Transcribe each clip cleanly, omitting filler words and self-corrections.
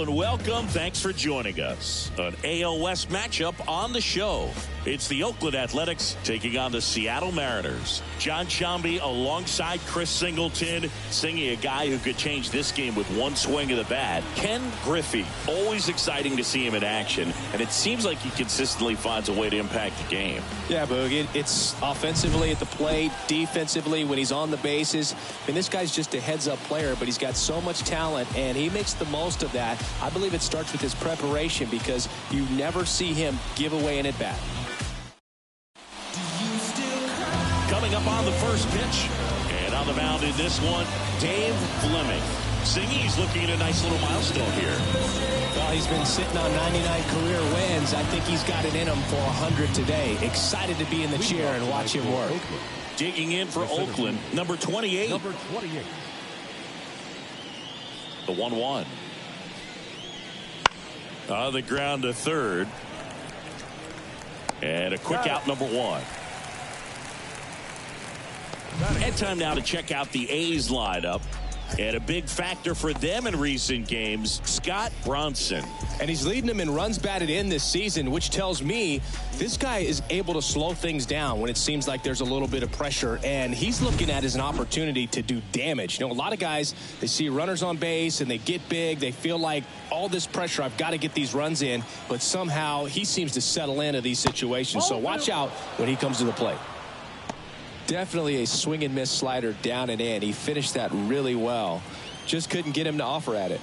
and welcome. Thanks for joining us. An AL West matchup on the show. It's the Oakland Athletics taking on the Seattle Mariners. Jon Sciambi alongside Chris Singleton, singing a guy who could change this game with one swing of the bat. Ken Griffey, always exciting to see him in action, and it seems like he consistently finds a way to impact the game. Yeah, Boog, it's offensively at the plate, defensively when he's on the bases. I mean, this guy's just a heads-up player, but he's got so much talent, and he makes the most of that. I believe it starts with his preparation because you never see him give away an at-bat. Coming up on the first pitch, and on the mound in this one, Dave Fleming. Singy's looking at a nice little milestone here. Well, he's been sitting on 99 career wins. I think he's got it in him for 100 today. Excited to be in the chair and watch him work. Digging in for Oakland, number 28. The 1-1. On the ground to third. And a quick out, number 1. And time now to check out the A's lineup. And a big factor for them in recent games, Scott Bronson. And he's leading them in runs batted in this season, which tells me this guy is able to slow things down when it seems like there's a little bit of pressure. And he's looking at it as an opportunity to do damage. You know, a lot of guys, they see runners on base and they get big. They feel like all this pressure, I've got to get these runs in. But somehow he seems to settle into these situations. So watch out when he comes to the plate. Definitely a swing and miss slider down and in. He finished that really well. Just couldn't get him to offer at it.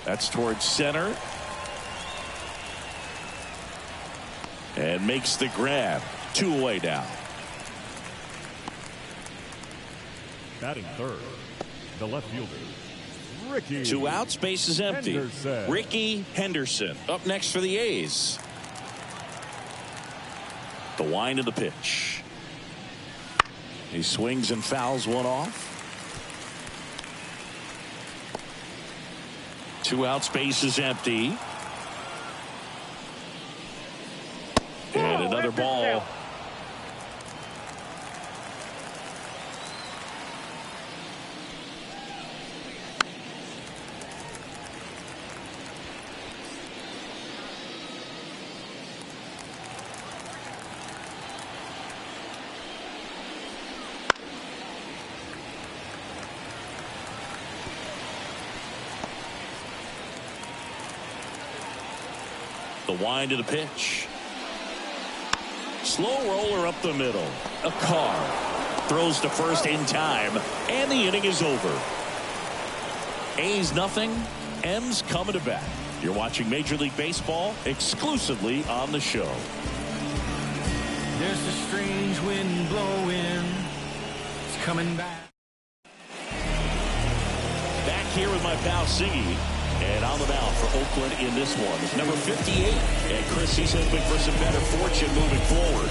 That's towards center. And makes the grab. 2 away now. Batting third, the left fielder, Ricky. 2 outs, base is empty. Henderson. Ricky Henderson up next for the A's. The wind of the pitch. He swings and fouls one off. 2 outs, base is empty. And another ball. The wind of the pitch. Slow roller up the middle. A car throws to first in time, and the inning is over. A's nothing. M's coming to bat. You're watching Major League Baseball exclusively on the show. There's a strange wind blowing. It's coming back. Back here with my pal Singy. And on the mound for Oakland in this one, number 58. And Chris, he's hoping for some better fortune moving forward.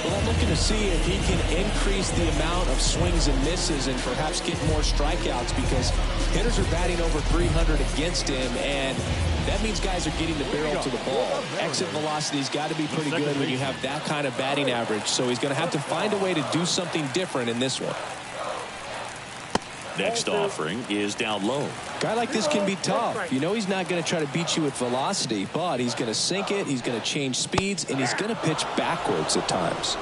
Well, I'm looking to see if he can increase the amount of swings and misses and perhaps get more strikeouts, because hitters are batting over 300 against him, and that means guys are getting the barrel to the ball. Exit velocity's got to be pretty good when you have that kind of batting average, so he's going to have to find a way to do something different in this one. Next offering is down low. Guy like this can be tough. You know he's not going to try to beat you with velocity, but he's going to sink it, he's going to change speeds, and he's going to pitch backwards at times.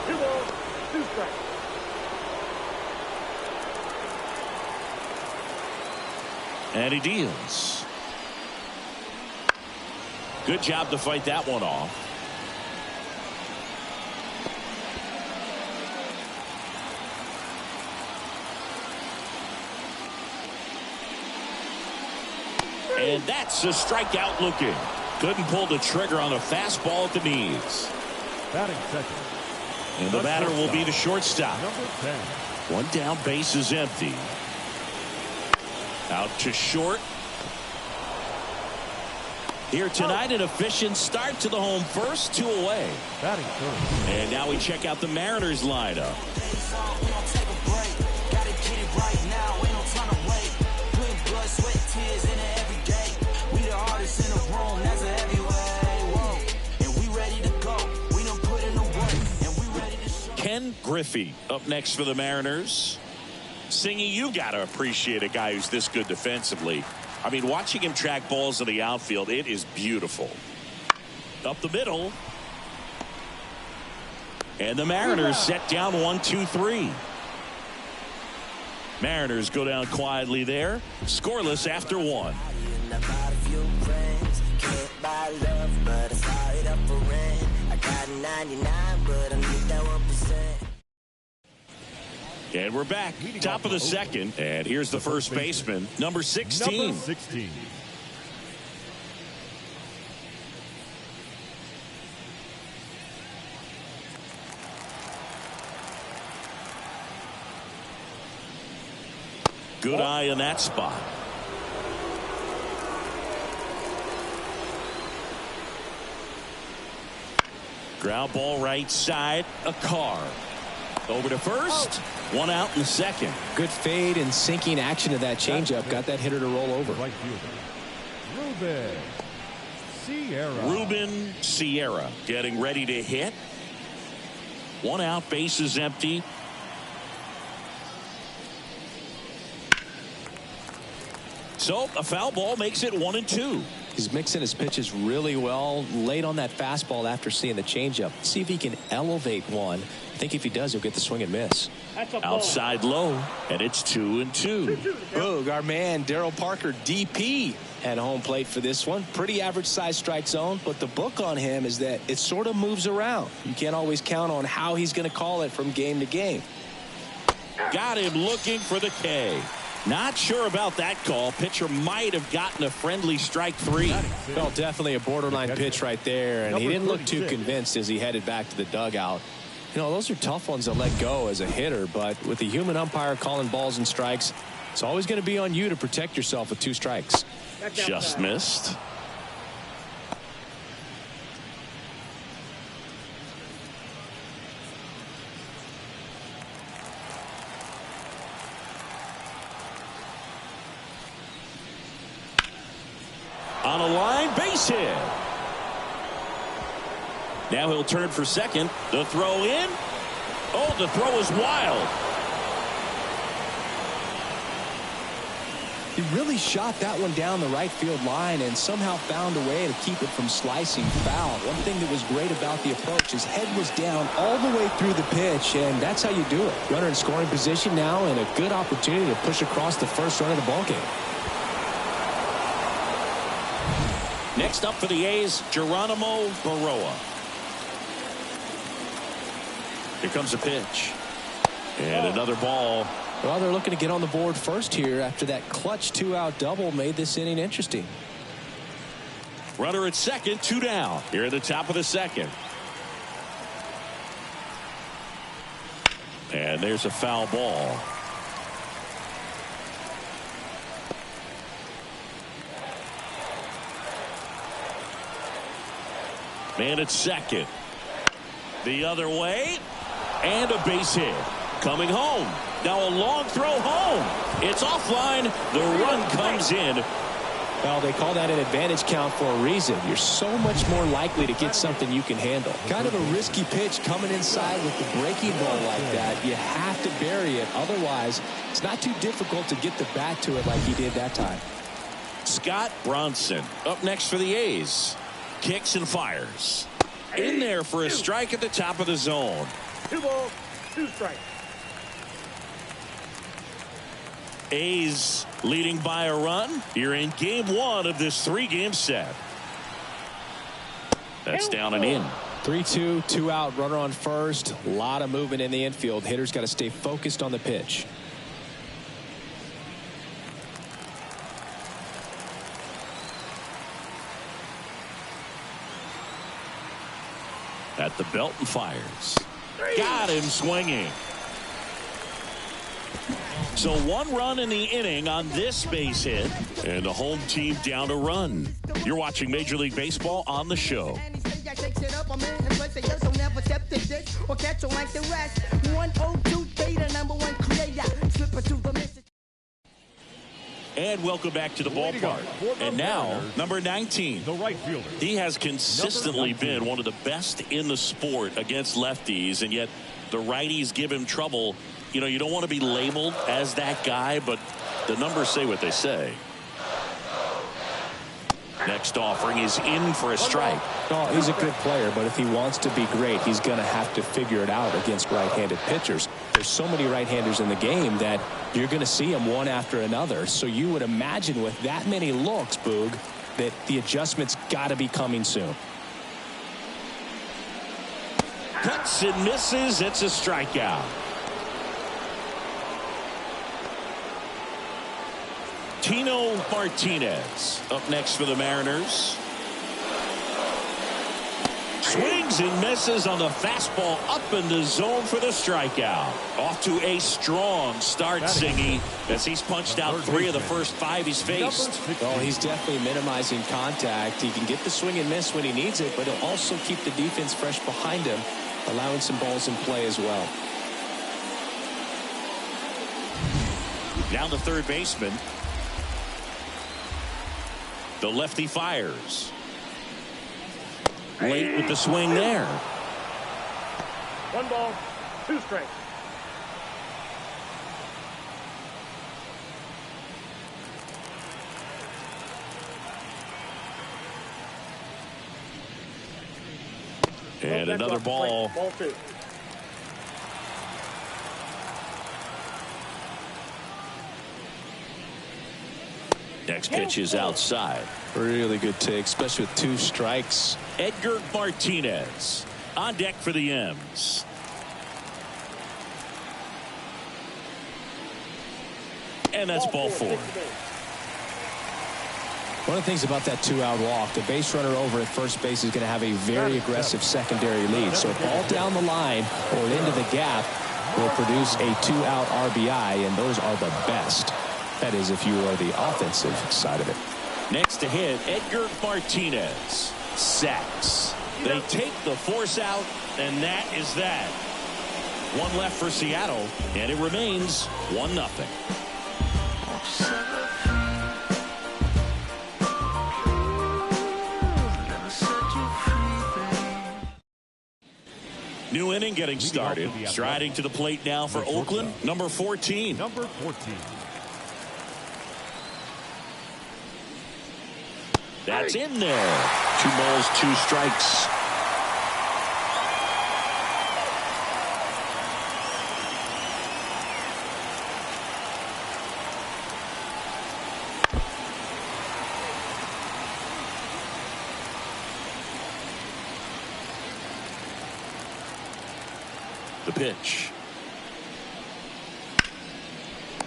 And he deals. Good job to fight that one off. And that's a strikeout looking. Couldn't pull the trigger on the fastball at the knees. Batting second. And the batter will be the shortstop. Number 10. 1 down, base is empty. Out to short. Here tonight, an efficient start to the home first, 2 away. Batting third. And now we check out the Mariners lineup. Ken Griffey up next for the Mariners. Singy, you got to appreciate a guy who's this good defensively. I mean, watching him track balls in the outfield, it is beautiful. Up the middle. And the Mariners set down 1-2-3. Mariners go down quietly there. Scoreless after one. And we're back. Top of the second. And here's the first baseman, number 16. Number 16. Good eye in that spot. Ground ball right side. A car. Over to first. One out in the second. Good fade and sinking action of that changeup. Got that hitter to roll over. Right fielder, Ruben Sierra. Ruben Sierra getting ready to hit. One out, bases empty. So a foul ball makes it 1-2. He's mixing his pitches really well. Late on that fastball after seeing the changeup. See if he can elevate one. I think if he does, he'll get the swing and miss. Outside low, and it's 2-2. Boog, our man Daryl Parker, DP, at home plate for this one. Pretty average size strike zone, but the book on him is that it sort of moves around. You can't always count on how he's going to call it from game to game. Got him looking for the K. Not sure about that call. Pitcher might have gotten a friendly strike three. Well, definitely a borderline pitch right there, and he didn't look too convinced as he headed back to the dugout. You know, those are tough ones to let go as a hitter, but with the human umpire calling balls and strikes, it's always going to be on you to protect yourself with 2 strikes. Just missed. On a line, base hit. Now he'll turn for second. The throw in. Oh, the throw is wild. He really shot that one down the right field line and somehow found a way to keep it from slicing foul. One thing that was great about the approach, his head was down all the way through the pitch, and that's how you do it. Runner in scoring position now, and a good opportunity to push across the first run of the ballgame. Next up for the A's, Geronimo Baroa. Here comes a pitch. And another ball. Well, they're looking to get on the board first here after that clutch 2-out double made this inning interesting. Runner at second, 2 down. Here at the top of the second. And there's a foul ball. Man at second. The other way. And a base hit. Coming home. Now a long throw home. It's offline. The run comes in. Well, they call that an advantage count for a reason. You're so much more likely to get something you can handle. Kind of a risky pitch coming inside with the breaking ball like that. You have to bury it. Otherwise, it's not too difficult to get the bat to it like he did that time. Scott Bronson up next for the A's. Kicks and fires. In there for a strike at the top of the zone. 2 balls, 2 strikes. A's leading by a run here in game 1 of this 3-game set. That's down and in. 3-2, 2-out, runner on first. A lot of movement in the infield. Hitters got to stay focused on the pitch. At the belt and fires. Got him swinging. So 1 run in the inning on this base hit, and the home team down a run. You're watching Major League Baseball on the show. And welcome back to the ballpark. And now, number 19. The right fielder. He has consistently been one of the best in the sport against lefties, and yet the righties give him trouble. You know, you don't want to be labeled as that guy, but the numbers say what they say. Next offering is in for a strike. Oh, he's a good player, but if he wants to be great, he's going to have to figure it out against right-handed pitchers. There's so many right-handers in the game that you're going to see them one after another. So you would imagine with that many looks, Boog, that the adjustment's got to be coming soon. Cuts and misses. It's a strikeout. Tino Martinez up next for the Mariners. Swings and misses on the fastball up in the zone for the strikeout. Off to a strong start, Singy, as he's punched out 3 of the first 5 he's faced. Well, he's definitely minimizing contact. He can get the swing and miss when he needs it, but he'll also keep the defense fresh behind him, allowing some balls in play as well. Down the third baseman. The lefty fires. Late with the swing there. 1 ball, 2 strikes. And another ball. Ball 2. Next pitch is outside. Really good take, especially with 2 strikes. Edgar Martinez on deck for the M's. And that's ball 4. One of the things about that 2-out walk, the base runner over at first base is going to have a very aggressive secondary lead. So a ball down the line or into the gap will produce a 2-out RBI, and those are the best. That is, if you are the offensive side of it. Next to hit, Edgar Martinez. Sacks. They take the force out, and that is that. 1 left for Seattle, and it remains 1-0. New inning getting started. Striding to the plate now for Oakland, number 14. Number 14. That's in there. 2 balls, 2 strikes. The pitch.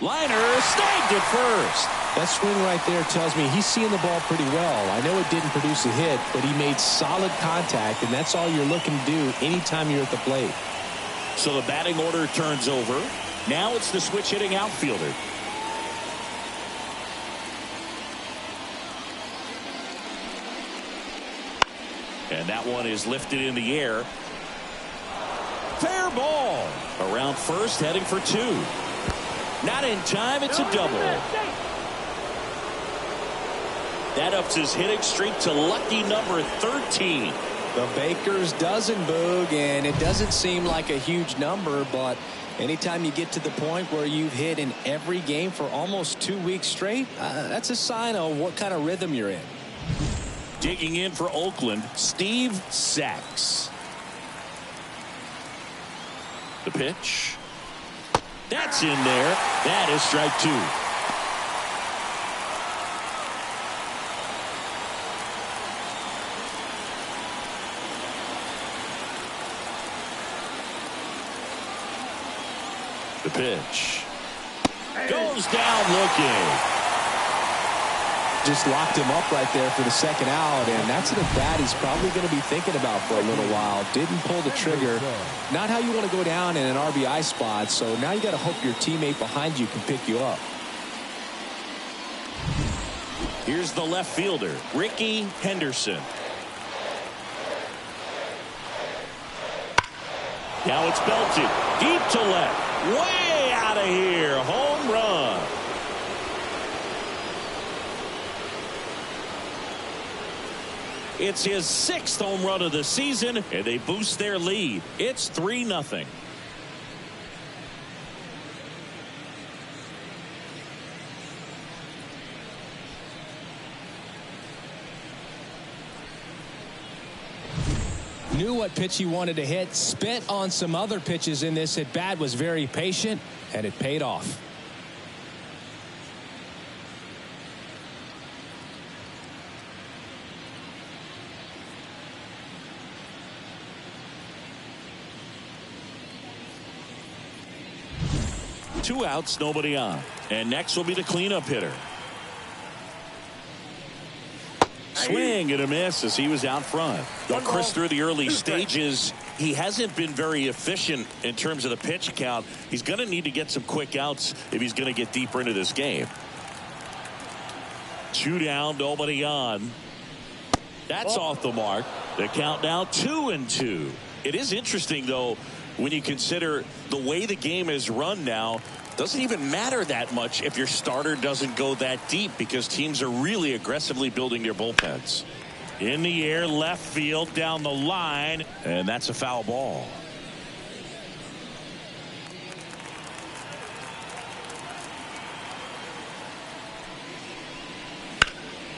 Liner snagged at first. That swing right there tells me he's seeing the ball pretty well. I know it didn't produce a hit, but he made solid contact, and that's all you're looking to do anytime you're at the plate. So the batting order turns over. Now it's the switch hitting outfielder. And that one is lifted in the air. Fair ball. Around first, heading for 2. Not in time, it's a double. That ups his hitting streak to lucky number 13. The Baker's dozen, Boog, and it doesn't seem like a huge number, but anytime you get to the point where you've hit in every game for almost 2 weeks straight, that's a sign of what kind of rhythm you're in. Digging in for Oakland, Steve Sax. The pitch. That's in there. That is strike 2. The pitch. Goes down looking. Just locked him up right there for the 2nd out, and that's an at-bat he's probably going to be thinking about for a little while. Didn't pull the trigger. Not how you want to go down in an RBI spot, so now you got to hope your teammate behind you can pick you up. Here's the left fielder, Ricky Henderson. Now it's belted deep to left, way out of here, home run. It's his 6th home run of the season, and they boost their lead. It's 3-0. Knew what pitch he wanted to hit. Spent on some other pitches in this at bat. Was very patient, and it paid off. Two outs, nobody on. And next will be the cleanup hitter. Swing and a miss as he was out front. Well, Chris, through the early stages, he hasn't been very efficient in terms of the pitch count. He's going to need to get some quick outs if he's going to get deeper into this game. Two down, nobody on. That's off the mark. The count now 2-2. It is interesting, though, when you consider the way the game is run now. Doesn't even matter that much if your starter doesn't go that deep, because teams are really aggressively building their bullpens. In the air, left field, down the line, and that's a foul ball.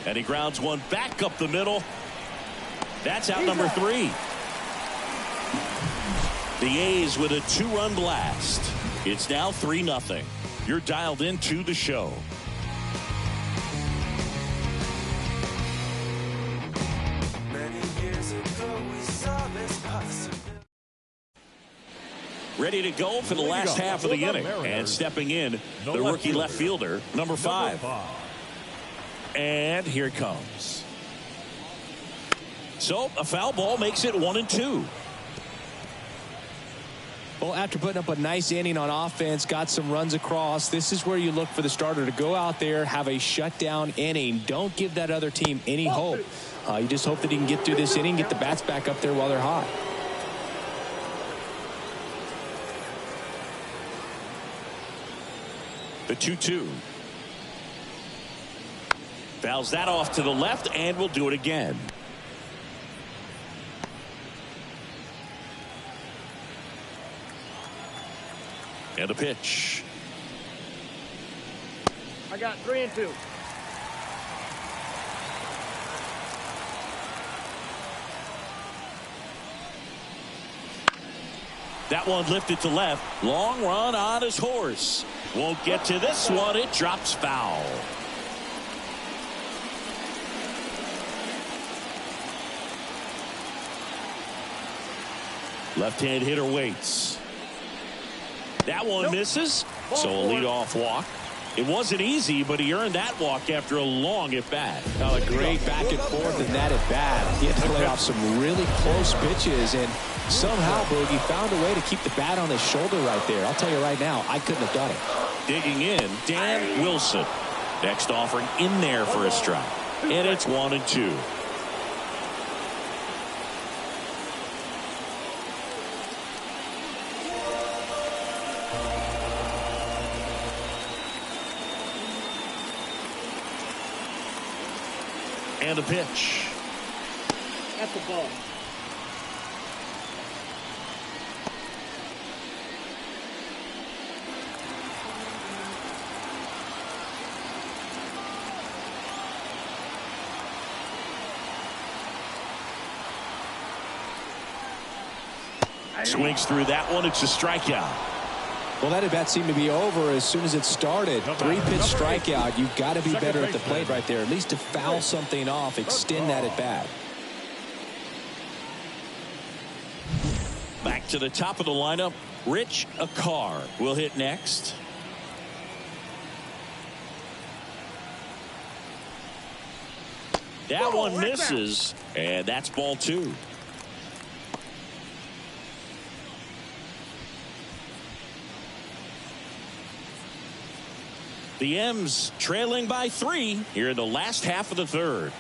And he grounds one back up the middle. That's out number 3. The A's with a 2-run blast. It's now 3-0. You're dialed into the show. Ready to go for the last half of the inning. And stepping in, the rookie left fielder, number 5. And here it comes. So a foul ball makes it 1-2. Well, after putting up a nice inning on offense, got some runs across, this is where you look for the starter to go out there, have a shutdown inning. Don't give that other team any hope. You just hope that he can get through this inning, get the bats back up there while they're hot. The 2-2. Fouls that off to the left, and will do it again. And a pitch. I got 3-2. That one lifted to left. Long run on his horse. Won't get to this one. It drops foul. Left-hand hitter waits. That one misses, so a leadoff walk. It wasn't easy, but he earned that walk after a long at-bat. Oh, a great back and forth in that at-bat. He had to play off some really close pitches, and somehow, Boogie found a way to keep the bat on his shoulder right there. I'll tell you right now, I couldn't have done it. Digging in, Dan Wilson. Next offering in there for a strike. And it's 1-2. And a pitch. That's a ball. Swings through that one. It's a strikeout. Well, that at-bat seemed to be over as soon as it started. 3-pitch strikeout. You've got to be better at the plate right there, at least to foul something off, extend that at-bat. Back to the top of the lineup. Rich Akar will hit next. That one misses, and that's ball 2. The M's trailing by 3 here in the last half of the third.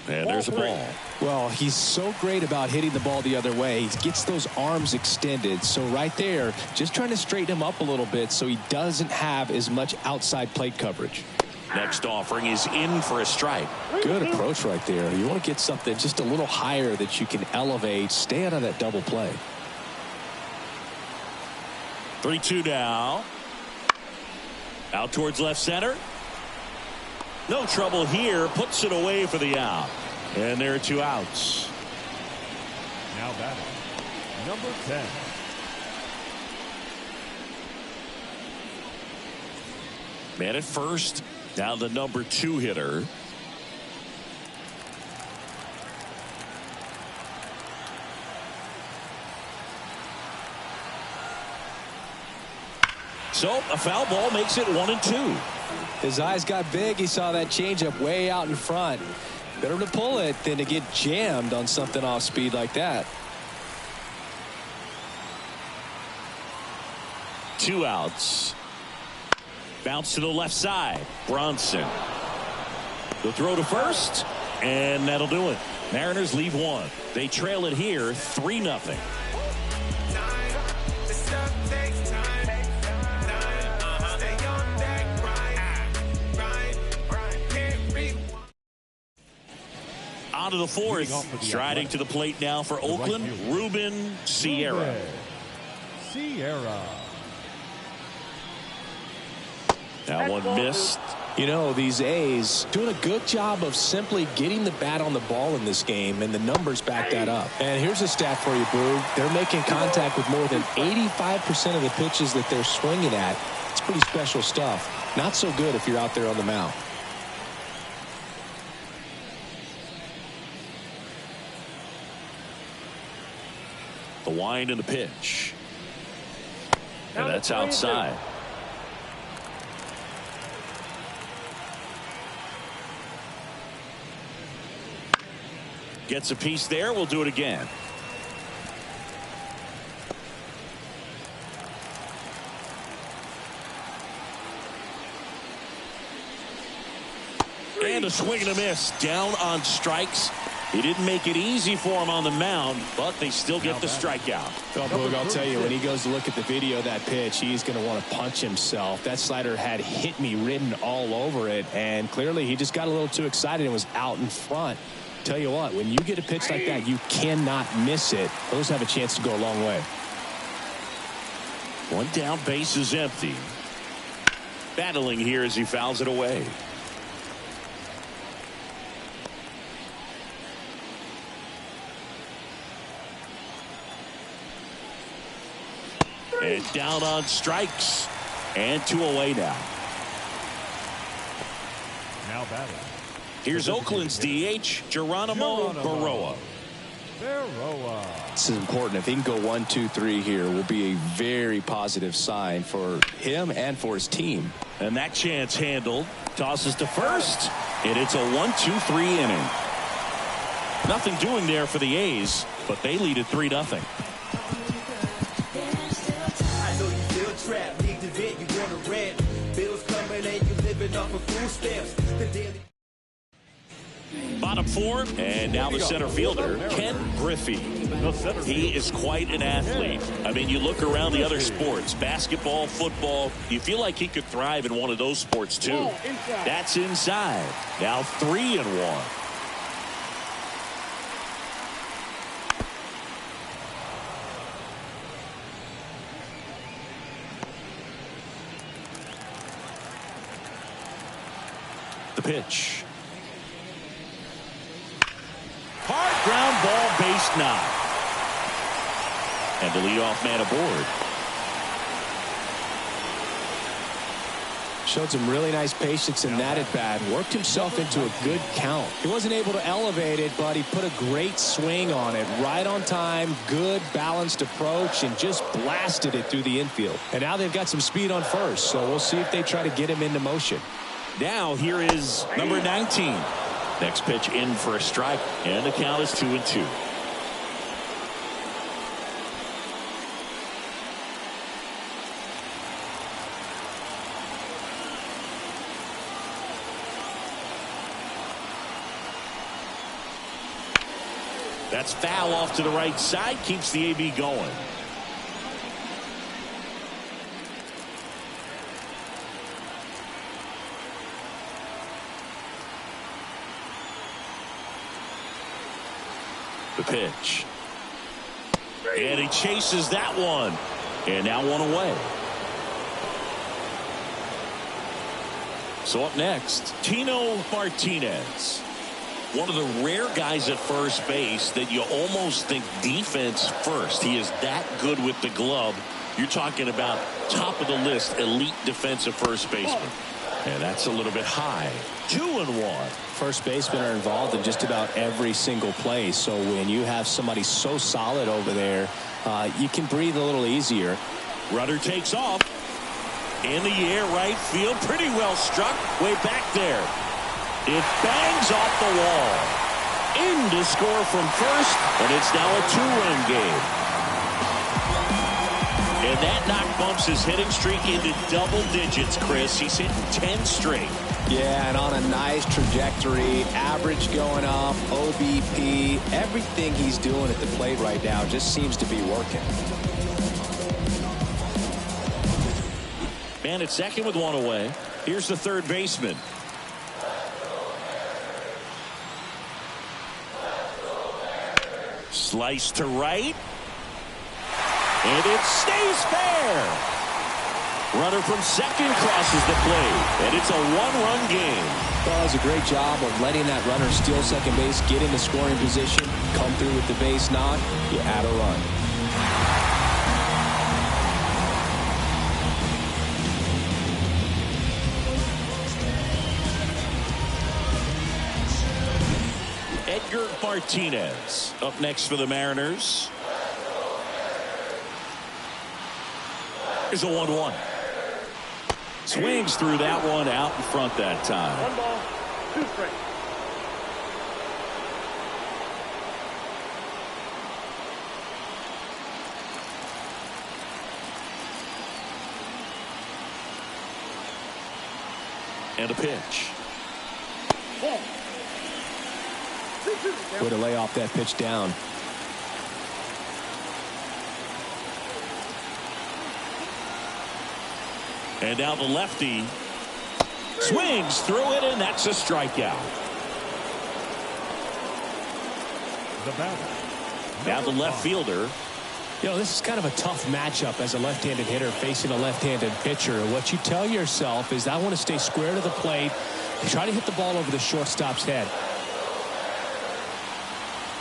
And there's a ball. Well, he's so great about hitting the ball the other way. He gets those arms extended. So right there, just trying to straighten him up a little bit so he doesn't have as much outside plate coverage. Next offering is in for a strike. Good approach right there. You want to get something just a little higher that you can elevate. Stay out of that double play. 3-2 now. Out towards left center. No trouble here. Puts it away for the out. And there are 2 outs. Now batting, number 10. Man at first. Now the number 2 hitter. So a foul ball makes it 1-2. His eyes got big. He saw that changeup way out in front. Better to pull it than to get jammed on something off speed like that. 2 outs. Bounce to the left side. Bronson. The throw to first, and that'll do it. Mariners leave 1. They trail it here 3-0. On to the 4th. Striding to the plate now for Oakland, Ruben Sierra. Sierra. That one missed. You know, these A's doing a good job of simply getting the bat on the ball in this game, and the numbers back that up. And here's a stat for you, Boo. They're making contact with more than 85% of the pitches that they're swinging at. It's pretty special stuff. Not so good if you're out there on the mound. The wind and the pitch. And that's outside. Gets a piece there. We'll do it again. And a swing and a miss. Down on strikes. He didn't make it easy for him on the mound, but they still get the strikeout. Well, Boog, I'll tell you, when he goes to look at the video of that pitch, he's going to want to punch himself. That slider had "hit me" written all over it, and clearly he just got a little too excited and was out in front. Tell you what, when you get a pitch like that, you cannot miss it. Those have a chance to go a long way. 1 down, base is empty. Battling here as he fouls it away. And down on strikes. And 2 away now. Now batting. Here's Oakland's DH, Geronimo Barroa. Barroa. This is important. If he can go 1, 2, 3 here, will be a very positive sign for him and for his team. And that chance handled. Tosses to first. And it's a 1-2-3 inning. Nothing doing there for the A's, but they lead at 3-0. Bottom 4, and now the center fielder, Ken Griffey. He is quite an athlete. I mean, you look around the other sports, basketball, football, you feel like he could thrive in one of those sports too. That's inside. Now 3-1. The pitch. Hard ground ball, base knock. And the leadoff man aboard. Showed some really nice patience in that at bat. Worked himself into a good count. He wasn't able to elevate it, but he put a great swing on it. Right on time, good balanced approach, and just blasted it through the infield. And now they've got some speed on first, so we'll see if they try to get him into motion. Now here is number 19. Next pitch in for a strike, and the count is 2-2. That's foul off to the right side, keeps the AB going. The pitch. And he chases that one. And now 1 away. So up next, Tino Martinez. One of the rare guys at first base that you almost think defense first. He is that good with the glove. You're talking about top of the list, elite defensive first baseman. And that's a little bit high. 2-1. First basemen are involved in just about every single play. So when you have somebody so solid over there, you can breathe a little easier. Runner takes off. In the air, right field. Pretty well struck. Way back there. It bangs off the wall. In to score from first. And it's now a 2-run game. And that knock bumps his hitting streak into double digits, Chris. He's hitting 10 straight. Yeah, and on a nice trajectory. Average going up, OBP. Everything he's doing at the plate right now just seems to be working. Man at second with one away. Here's the third baseman. Slice to right. And it stays fair. Runner from second crosses the plate. And it's a 1-run game. Well, does a great job of letting that runner steal second base, get into scoring position, come through with the base knock. You add a run. Edgar Martinez up next for the Mariners. Here's a 1-1. Swings through that one out in front that time. 1 ball, 2 strikes. And a pitch. Ball. Way to lay off that pitch down. And now the lefty swings through it, and that's a strikeout. The batter. Now the left fielder. You know, this is kind of a tough matchup as a left-handed hitter facing a left-handed pitcher. What you tell yourself is, I want to stay square to the plate and try to hit the ball over the shortstop's head.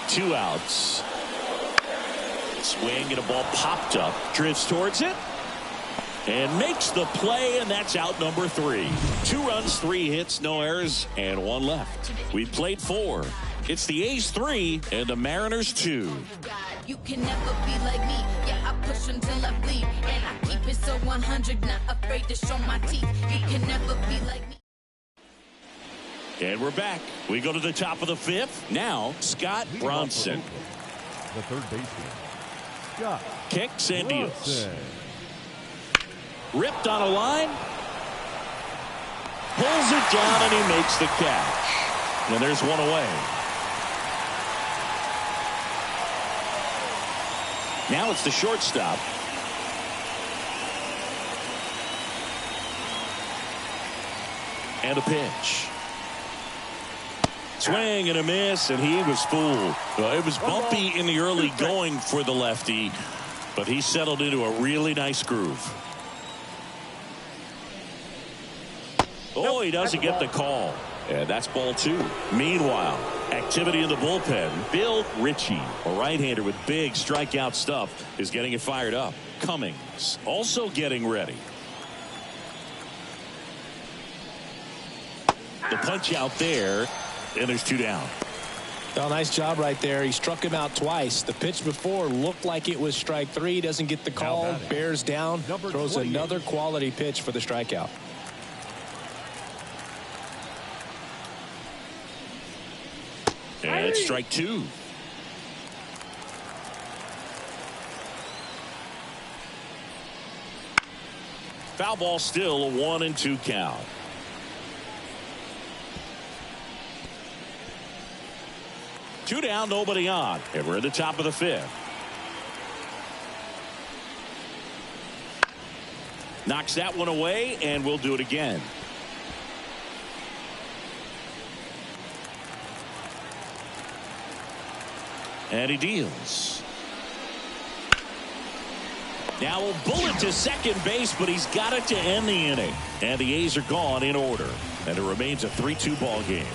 2 outs. Swing and a ball popped up. Drifts towards it. And makes the play, and that's out number 3. 2 runs, 3 hits, no errors, and 1 left. We played 4. It's the A's 3 and the Mariners 2. You can never be like me. Yeah, I push until I bleed. And I keep it so 100, not afraid to show my teeth. You can never be like me. And we're back. We go to the top of the 5th. Now, Scott Bronson. The third baseman. Scott Kicks and deals. Bronson. Ripped on a line. Pulls it down, and he makes the catch. And there's 1 away. Now it's the shortstop. And a pitch. Swing and a miss, and he was fooled. It was bumpy in the early going for the lefty, but he settled into a really nice groove. Oh, he doesn't get the call. And that's ball 2. Meanwhile, activity in the bullpen. Bill Ritchie, a right-hander with big strikeout stuff, is getting it fired up. Cummings also getting ready. The punch out there, and there's 2 down. Well, nice job right there. He struck him out twice. The pitch before looked like it was strike 3. Doesn't get the call. Bears down. Throws another quality pitch for the strikeout. And it's strike 2. Foul ball, still a 1-2 count. Two down, nobody on. And we're at the top of the 5th. Knocks that one away, and we'll do it again. And he deals. Now a bullet to second base, but he's got it to end the inning. And the A's are gone in order. And it remains a 3-2 ball game.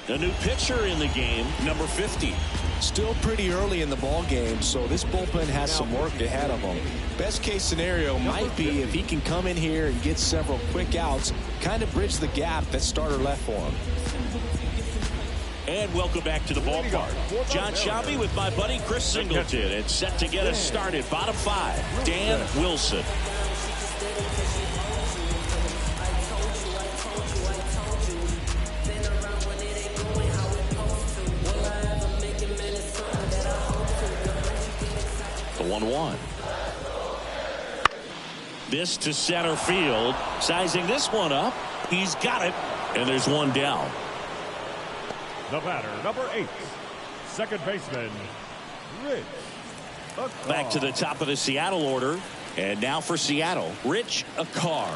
A new pitcher in the game, number 50. Still pretty early in the ball game, so this bullpen has some work ahead of them. Best case scenario might be if he can come in here and get several quick outs, kind of bridge the gap that starter left for him. And welcome back to the ballpark. John Sciambi with my buddy Chris Singleton. And set to get us started. Bottom 5, Dan Wilson. The 1-1. This to center field. Sizing this one up. He's got it. And there's one down. The batter, number 8, second baseman, Rich A'Car. Back to the top of the Seattle order. And now for Seattle, Rich A'Car.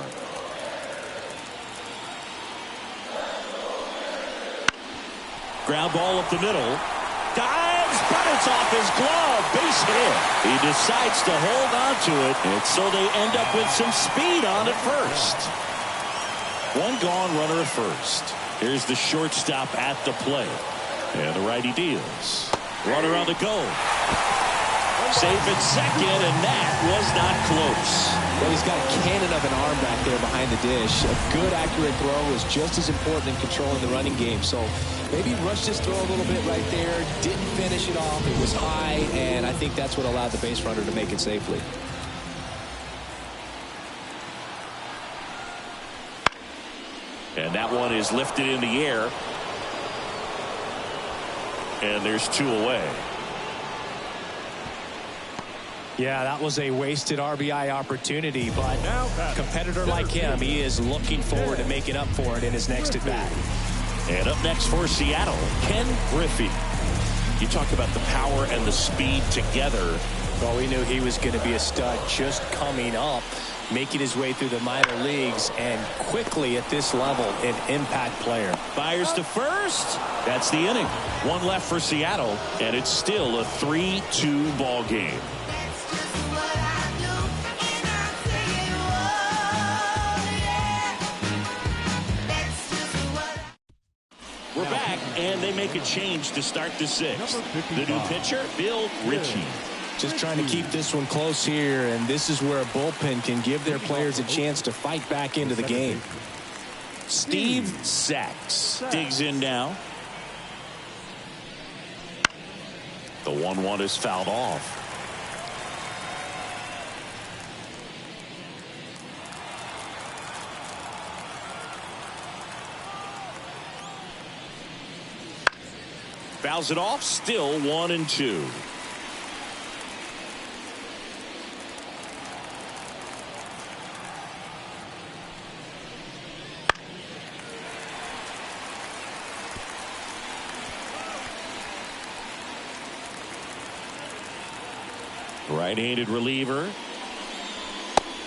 Ground ball up the middle. Dives, but it's off his glove. Base hit. He decides to hold on to it, and so they end up with some speed on at first. One gone, runner at first. Here's the shortstop at the plate. And the righty deals. Runner on the go. Safe at second, and that was not close. Well, he's got a cannon of an arm back there behind the dish. A good, accurate throw is just as important in controlling the running game. So maybe rushed his throw a little bit right there. Didn't finish it off. It was high, and I think that's what allowed the base runner to make it safely. And that one is lifted in the air. And there's 2 away. Yeah, that was a wasted RBI opportunity, but a competitor like him, he is looking forward to making up for it in his next at-bat. And up next for Seattle, Ken Griffey. You talk about the power and the speed together. Well, we knew he was going to be a stud just coming up, making his way through the minor leagues, and quickly at this level, an impact player. Fires to first. That's the inning. One left for Seattle, and it's still a 3-2 ball game. We're back, and they make a change to start the 6th. The new pitcher, Bill Ritchie. Just trying to keep this one close here, and this is where a bullpen can give their players a chance to fight back into the game. Steve Sax digs in now. The 1-1 is fouled off. Fouls it off, still 1-2. Right-handed reliever.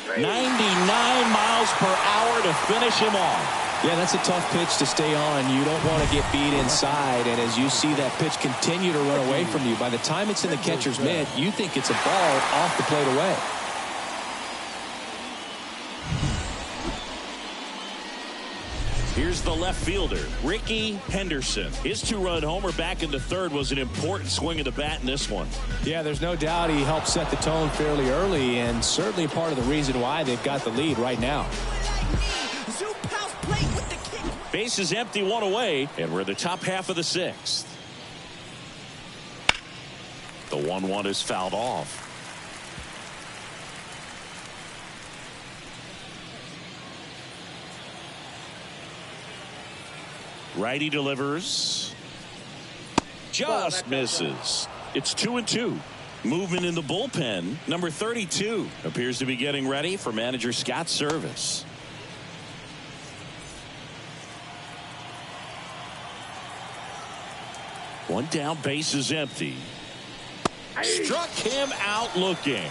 99 miles per hour to finish him off. Yeah, that's a tough pitch to stay on. You don't want to get beat inside, and as you see that pitch continue to run away from you, by the time it's in the catcher's mitt, you think it's a ball off the plate away. Here's the left fielder, Ricky Henderson. His 2-run homer back in the 3rd was an important swing of the bat in this one. Yeah, there's no doubt he helped set the tone fairly early, and certainly part of the reason why they've got the lead right now. Base is empty, 1 away, and we're in the top half of the 6th. The 1-1 is fouled off. Righty delivers. Just misses. It's 2-2. Movement in the bullpen. Number 32 appears to be getting ready for manager Scott Service. One down, base is empty. Struck him out looking.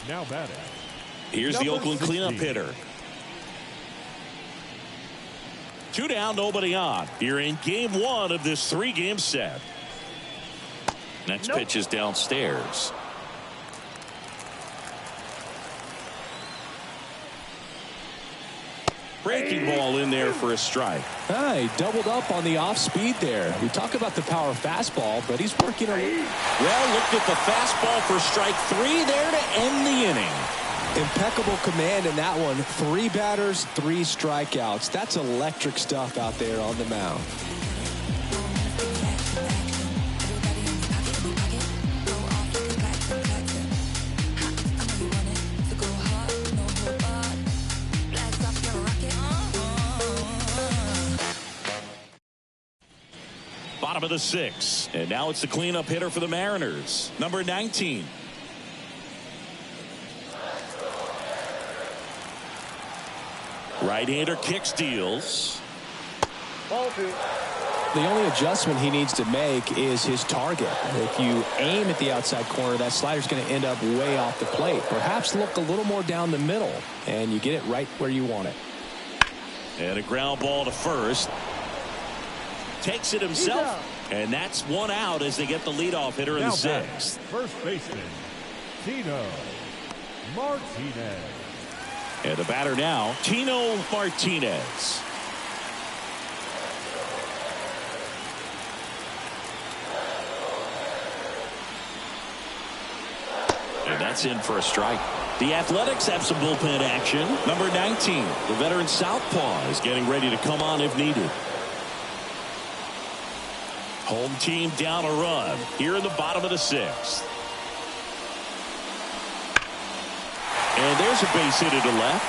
Now batting, Here's the Oakland cleanup hitter. 2 down, nobody on. You're in game 1 of this 3-game set. Next pitch is downstairs. Breaking ball in there for a strike. He doubled up on the off speed there. We talk about the power fastball, but he's working on it. Well, looked at the fastball for strike 3 there to end the inning. Impeccable command in that one. 3 batters, 3 strikeouts. That's electric stuff out there on the mound. Bottom of the 6th, and now it's the cleanup hitter for the Mariners, number 19. Right-hander kicks, deals. Ball 2. The only adjustment he needs to make is his target. If you aim at the outside corner, that slider's going to end up way off the plate. Perhaps look a little more down the middle, and you get it right where you want it. And a ground ball to first. Takes it himself, and that's 1 out as they get the leadoff hitter in the 6th. First baseman, Tino Martinez. And the batter now, Tino Martinez. And that's in for a strike. The Athletics have some bullpen action. Number 19, the veteran southpaw, is getting ready to come on if needed. Home team down a run here in the bottom of the 6th. And there's a base hit to the left.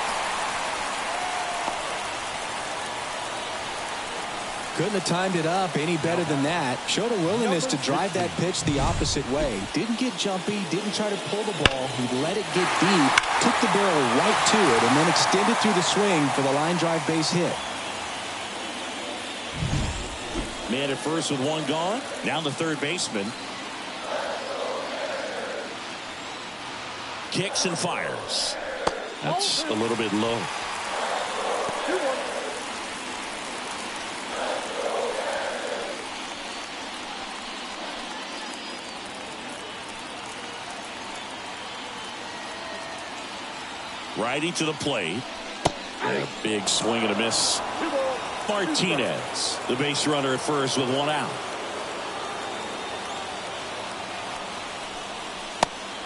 Couldn't have timed it up any better than that. Showed a willingness to drive that pitch the opposite way. Didn't get jumpy, didn't try to pull the ball. He let it get deep, took the barrel right to it, and then extended through the swing for the line drive base hit. Man at first with 1 gone. Now the third baseman. Kicks and fires. That's a little bit low. 2-1. Righty to the plate. And a big swing and a miss. Martinez, the base runner at first with 1 out.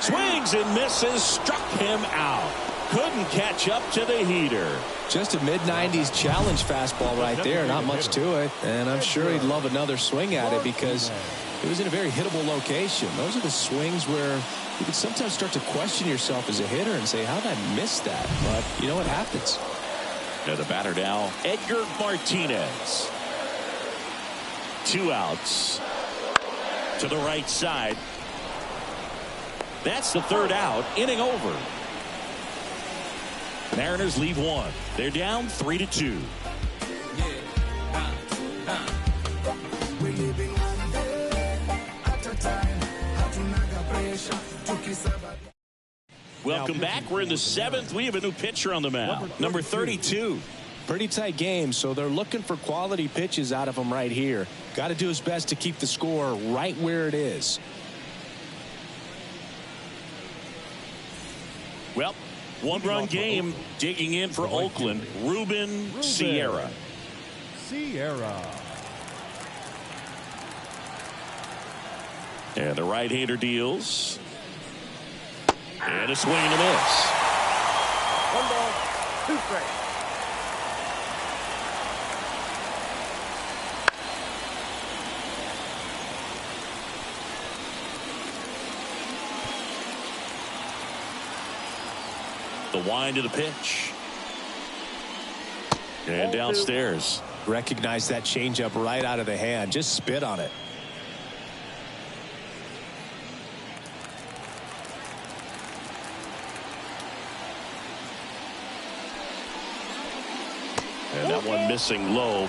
Swings and misses, struck him out. Couldn't catch up to the heater. Just a mid-90s challenge fastball right there. Not much to it. And I'm sure he'd love another swing at it because it was in a very hittable location. Those are the swings where you can sometimes start to question yourself as a hitter and say, how did I miss that? But you know what happens. And the batter now, Edgar Martinez. 2 outs. To the right side. That's the 3rd out. Inning over. Mariners leave 1. They're down 3-2. Welcome back. We're in the 7th. We have a new pitcher on the mound. Number 32. Pretty tight game, so they're looking for quality pitches out of him right here. Got to do his best to keep the score right where it is. Well, 1-run game digging in for Oakland. Ruben Sierra. And the right-hander deals. And a swing and a miss. 1 ball, 2 strikes. The wind of the pitch. And downstairs. Recognize that changeup right out of the hand. Just spit on it. And that one missing low.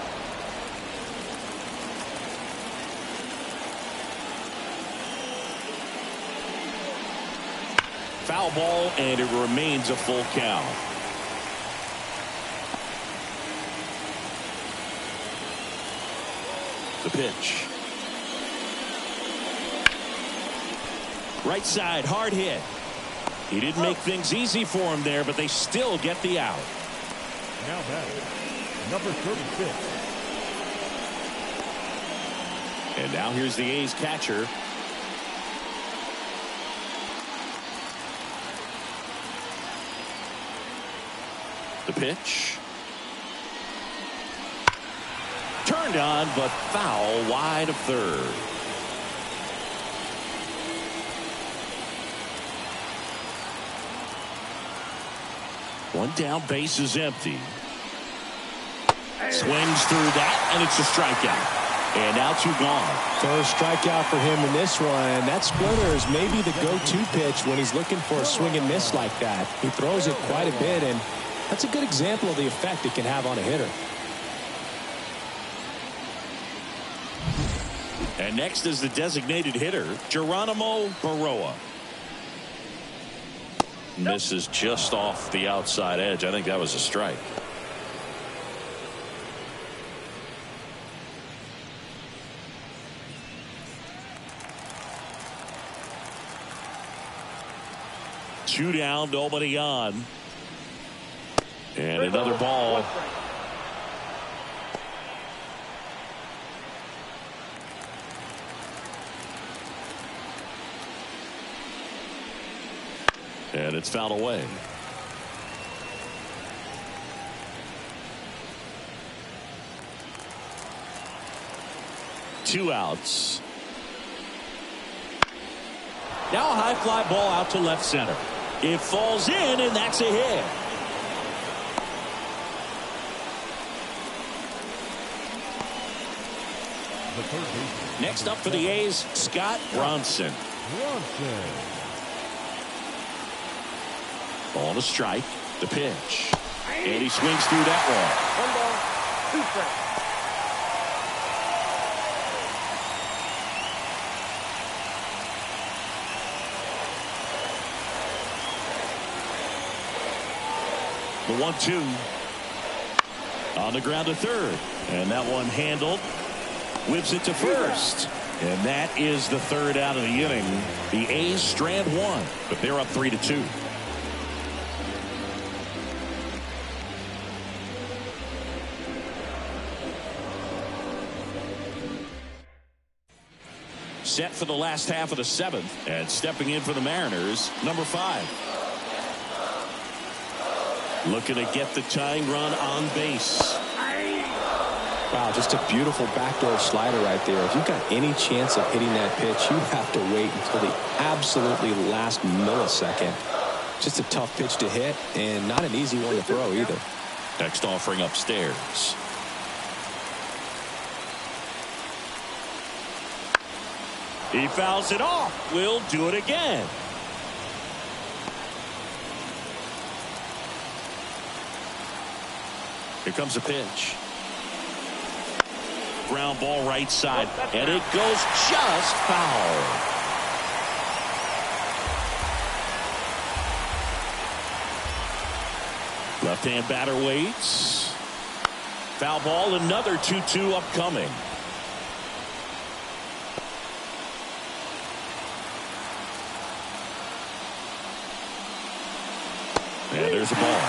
Foul ball, and it remains a full count. The pitch. Right side, hard hit. He didn't make things easy for him there, but they still get the out. Now batting, number 36. And now here's the A's catcher. The pitch. Turned on, but foul wide of third. One down, base is empty. Swings through that, and it's a strikeout. And now 2 gone. First strikeout for him in this one. That splitter is maybe the go-to pitch when he's looking for a swing and miss like that. He throws it quite a bit, and that's a good example of the effect it can have on a hitter. And next is the designated hitter, Geronimo Baroa. Misses just off the outside edge. I think that was a strike. Two down, nobody on. And another ball. And it's fouled away. Two outs. Now a high fly ball out to left center. It falls in, and that's a hit. Next up for the A's, Scott Bronson. Ball to strike. The pitch. And he swings through that one. 1 ball, 2 strikes. The 1-2 on the ground to third, and that one handled. Whips it to first, and that is the third out of the inning. The A's strand 1, but they're up 3-2. Set for the last half of the 7th, and stepping in for the Mariners, number 5. Looking to get the tying run on base. Wow, just a beautiful backdoor slider right there. If you've got any chance of hitting that pitch, you have to wait until the absolutely last millisecond. Just a tough pitch to hit, and not an easy one to throw either. Next offering upstairs. He fouls it off. We'll do it again. Here comes a pitch. Ground ball right side, and it goes just foul. Left-hand batter waits. Foul ball, another 2-2 upcoming. And there's a ball.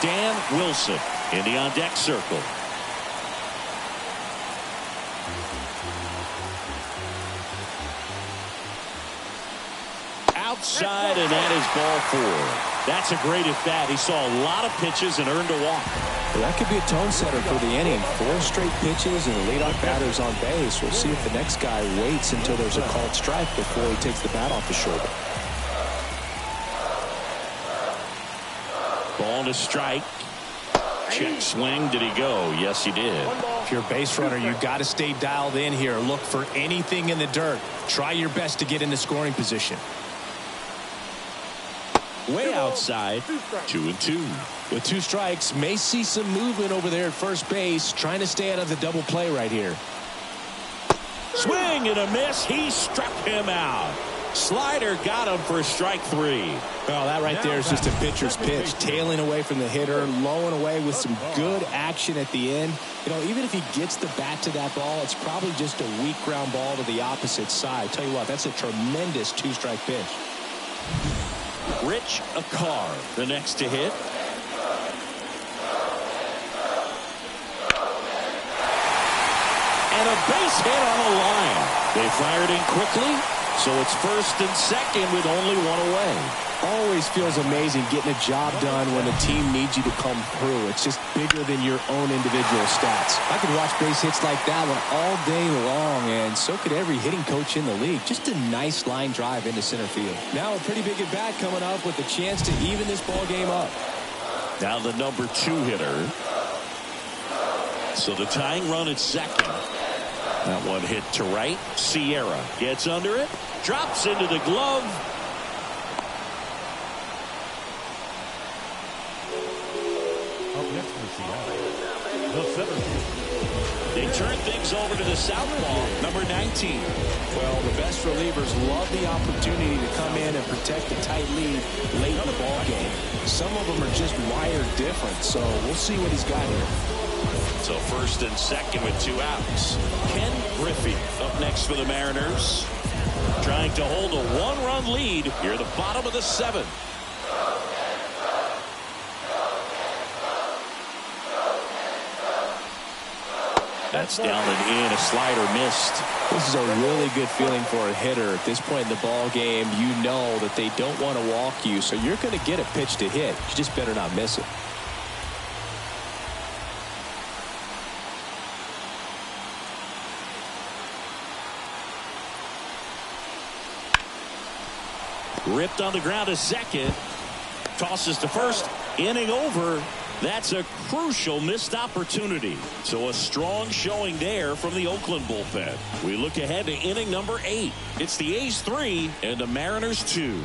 Dan Wilson in the on-deck circle. Outside, and that is ball 4. That's a great at bat. He saw a lot of pitches and earned a walk. Well, that could be a tone setter for the inning. 4 straight pitches and the leadoff batters on base. We'll see if the next guy waits until there's a called strike before he takes the bat off his shoulder. Ball to strike. Check swing. Did he go? Yes, he did. If you're a base runner, you got to stay dialed in here. Look for anything in the dirt. Try your best to get into scoring position. Way outside. 2-2. With 2 strikes, may see some movement over there at first base, trying to stay out of the double play right here. Swing and a miss. He struck him out. Slider got him for strike 3. Well, that right there is just a pitcher's pitch. Tailing away from the hitter, lowing away with some good action at the end. You know, even if he gets the bat to that ball, it's probably just a weak ground ball to the opposite side. Tell you what, that's a tremendous 2-strike pitch. Rich Akar, the next to hit. And a base hit on the line. They fired in quickly, so it's first and second with only one away. Always feels amazing getting a job done when the team needs you to come through. It's just bigger than your own individual stats. I could watch base hits like that one all day long, and so could every hitting coach in the league. Just a nice line drive into center field. Now a pretty big at bat coming up with a chance to even this ball game up. Now the number 2 hitter. So the tying run at second. That one hit to right. Sierra gets under it, drops into the glove. Up next for Seattle, the center fielder. They turn things over to the southpaw, number 19. Well, the best relievers love the opportunity to come in and protect a tight lead late in the ball game. Some of them are just wired different, so we'll see what he's got here. So first and second with 2 outs. Ken Griffey up next for the Mariners. Trying to hold a 1-run lead here at the bottom of the 7th. That's down and in. A slider missed. This is a really good feeling for a hitter. At this point in the ball game, you know that they don't want to walk you, so you're going to get a pitch to hit. You just better not miss it. Ripped on the ground to second. Tosses to first. Inning over. That's a crucial missed opportunity. So a strong showing there from the Oakland bullpen. We look ahead to inning number 8. It's the A's 3 and the Mariners 2.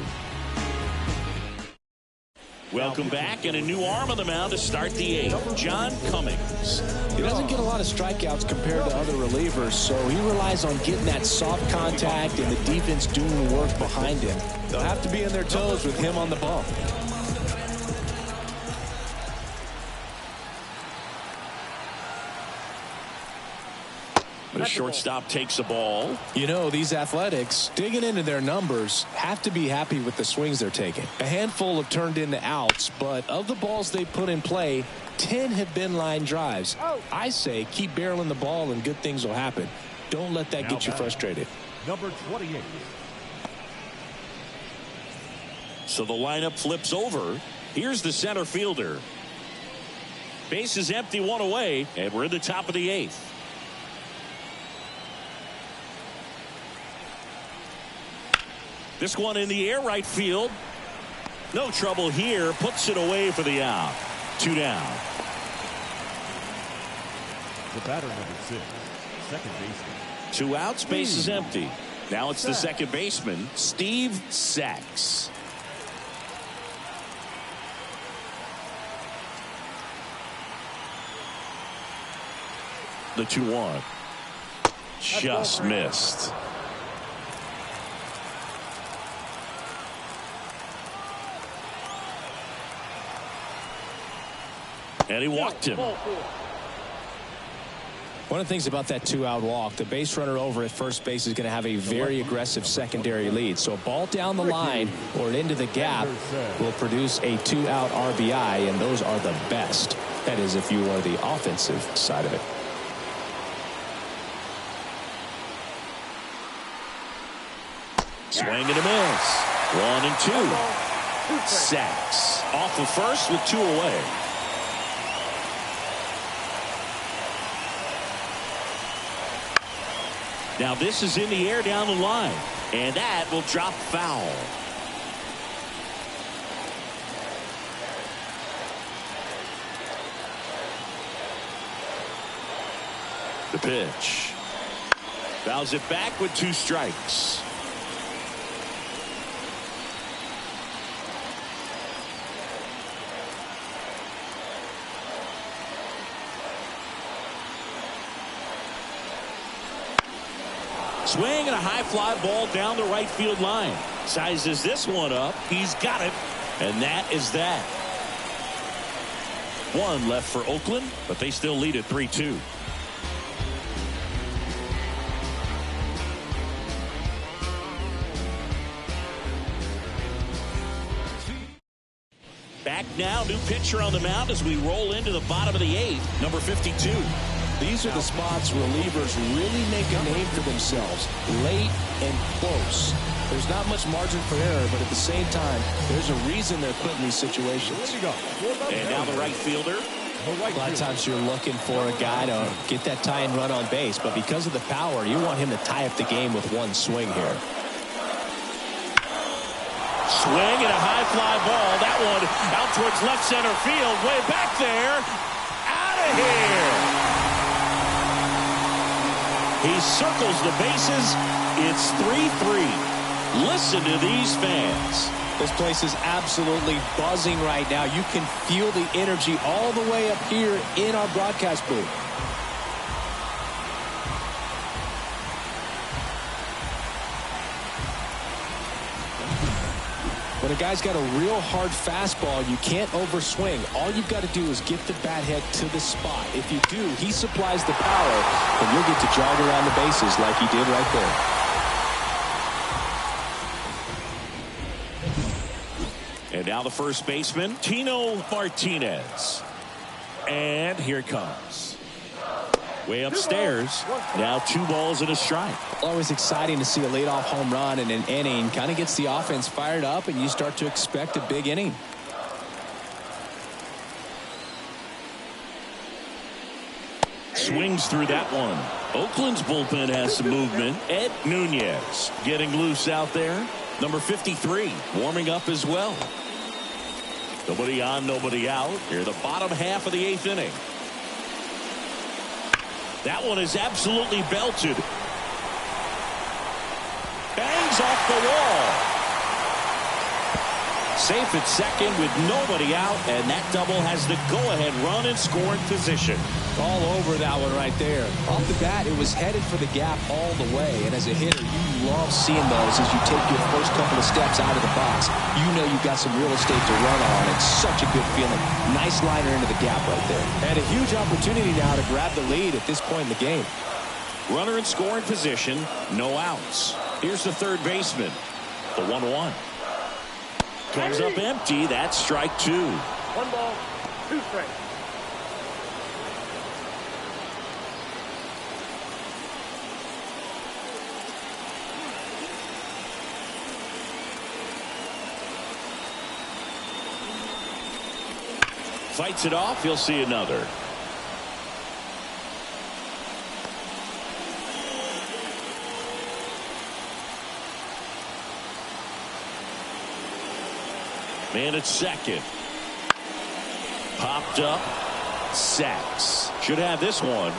Welcome back, and a new arm on the mound to start the 8th. John Cummings. He doesn't get a lot of strikeouts compared to other relievers, so he relies on getting that soft contact and the defense doing the work behind him. They'll have to be on their toes with him on the bump. The shortstop takes a ball. You know, these Athletics, digging into their numbers, have to be happy with the swings they're taking. A handful have turned into outs, but of the balls they put in play, 10 have been line drives. I say keep barreling the ball and good things will happen. Don't let that get you frustrated. Number 28. So the lineup flips over. Here's the center fielder. Base is empty, 1 away, and we're in the top of the 8th. This one in the air, right field. No trouble here. Puts it away for the out. 2 down. The batter, number 6, second baseman. 2 outs, base is empty. Now it's the second baseman, Steve Sax. The 2-1. Just missed. And he walked him. One of the things about that 2-out walk, the base runner over at first base is going to have a very aggressive secondary lead. So a ball down the line or into the gap will produce a 2-out RBI, and those are the best. That is, if you are the offensive side of it. Swing and a miss. 1 and 2. Sax off of first with 2 away. Now this is in the air down the line, and that will drop foul. The pitch. Fouls it back with 2 strikes. Swing and a high fly ball down the right field line. Sizes this one up. He's got it. And that is that. One left for Oakland, but they still lead at 3-2. Back now, new pitcher on the mound as we roll into the bottom of the 8th, number 52. These are the spots relievers really make a name for themselves, late and close. There's not much margin for error, but at the same time, there's a reason they're put in these situations. And now the right fielder. A lot of times you're looking for a guy to get that tie-in run on base, but because of the power, you want him to tie up the game with one swing here. Swing and a high fly ball. That one out towards left center field. Way back there. Out of here. He circles the bases. It's 3-3. Listen to these fans. This place is absolutely buzzing right now. You can feel the energy all the way up here in our broadcast booth. When a guy's got a real hard fastball, you can't overswing. All you've got to do is get the bat head to the spot. If you do, he supplies the power, and you'll get to jog around the bases like he did right there. And now the first baseman, Tino Martinez. And here it comes. Way upstairs. Now 2 balls and a strike. Always exciting to see a leadoff home run in an inning. Kind of gets the offense fired up, and you start to expect a big inning. Swings through that one. Oakland's bullpen has some movement. Ed Nunez getting loose out there. Number 53 warming up as well. Nobody on, nobody out. Here, the bottom half of the 8th inning. That one is absolutely belted. Bangs off the wall. Safe at second with nobody out, and that double has the go-ahead run in scoring position. All over that one right there. Off the bat, it was headed for the gap all the way, and as a hitter, you love seeing those as you take your first couple of steps out of the box. You know you've got some real estate to run on. It's such a good feeling. Nice liner into the gap right there. And a huge opportunity now to grab the lead at this point in the game. Runner in scoring position, no outs. Here's the third baseman, the 1-1. Comes up empty. That's strike 2. 1 ball, 2 strikes. Fights it off. He'll see another. Man at second. Popped up. Sacks. Should have this one.